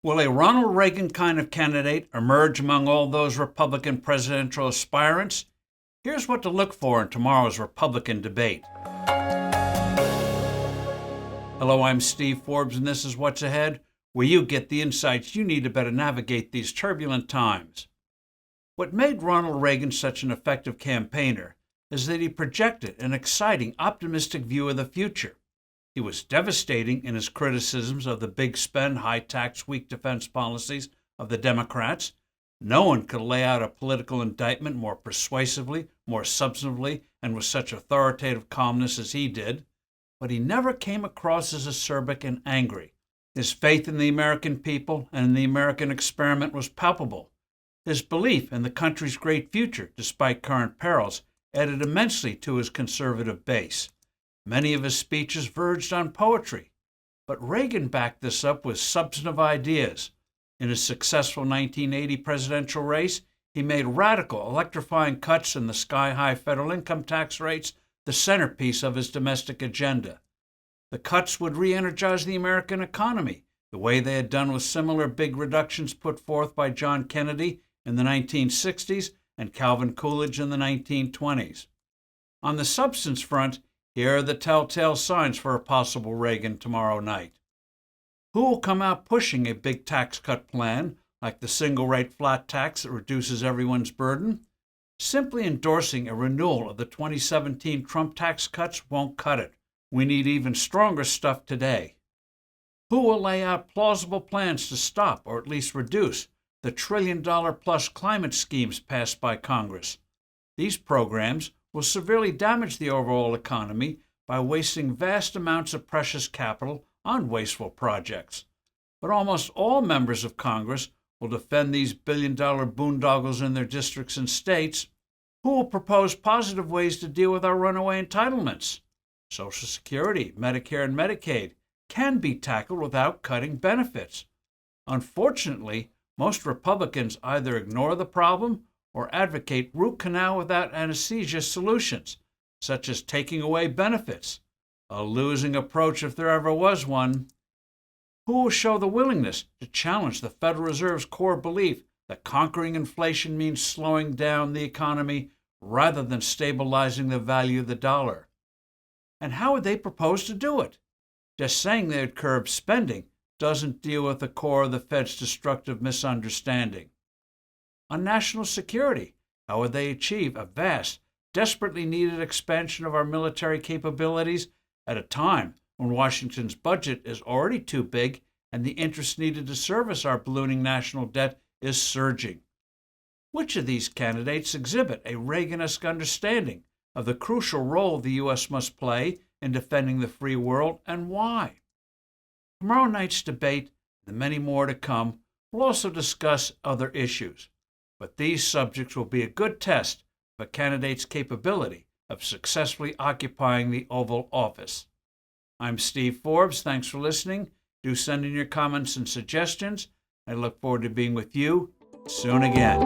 Will a Ronald Reagan kind of candidate emerge among all those Republican presidential aspirants? Here's what to look for in tomorrow's Republican debate. Hello, I'm Steve Forbes, and this is What's Ahead, where you get the insights you need to better navigate these turbulent times. What made Ronald Reagan such an effective campaigner is that he projected an exciting, optimistic view of the future. He was devastating in his criticisms of the big spend, high tax, weak defense policies of the Democrats. No one could lay out a political indictment more persuasively, more substantively, and with such authoritative calmness as he did. But he never came across as acerbic and angry. His faith in the American people and in the American experiment was palpable. His belief in the country's great future, despite current perils, added immensely to his conservative base. Many of his speeches verged on poetry, but Reagan backed this up with substantive ideas. In his successful 1980 presidential race, he made radical, electrifying cuts in the sky-high federal income tax rates the centerpiece of his domestic agenda. The cuts would re-energize the American economy, the way they had done with similar big reductions put forth by John Kennedy in the 1960s and Calvin Coolidge in the 1920s. On the substance front, here are the telltale signs for a possible Reagan tomorrow night. Who will come out pushing a big tax cut plan, like the single-rate flat tax that reduces everyone's burden? Simply endorsing a renewal of the 2017 Trump tax cuts won't cut it. We need even stronger stuff today. Who will lay out plausible plans to stop or at least reduce the trillion-dollar-plus climate schemes passed by Congress? These programs will severely damage the overall economy by wasting vast amounts of precious capital on wasteful projects. But almost all members of Congress will defend these billion-dollar boondoggles in their districts and states. Who will propose positive ways to deal with our runaway entitlements? Social Security, Medicare, and Medicaid can be tackled without cutting benefits. Unfortunately, most Republicans either ignore the problem or advocate root canal without anesthesia solutions, such as taking away benefits, a losing approach if there ever was one. Who will show the willingness to challenge the Federal Reserve's core belief that conquering inflation means slowing down the economy rather than stabilizing the value of the dollar? And how would they propose to do it? Just saying they'd curb spending doesn't deal with the core of the Fed's destructive misunderstanding. On national security, how would they achieve a vast, desperately needed expansion of our military capabilities at a time when Washington's budget is already too big and the interest needed to service our ballooning national debt is surging? Which of these candidates exhibit a Reaganesque understanding of the crucial role the U.S. must play in defending the free world, and why? Tomorrow night's debate, and the many more to come, will also discuss other issues. But these subjects will be a good test of a candidate's capability of successfully occupying the Oval Office. I'm Steve Forbes. Thanks for listening. Do send in your comments and suggestions. I look forward to being with you soon again.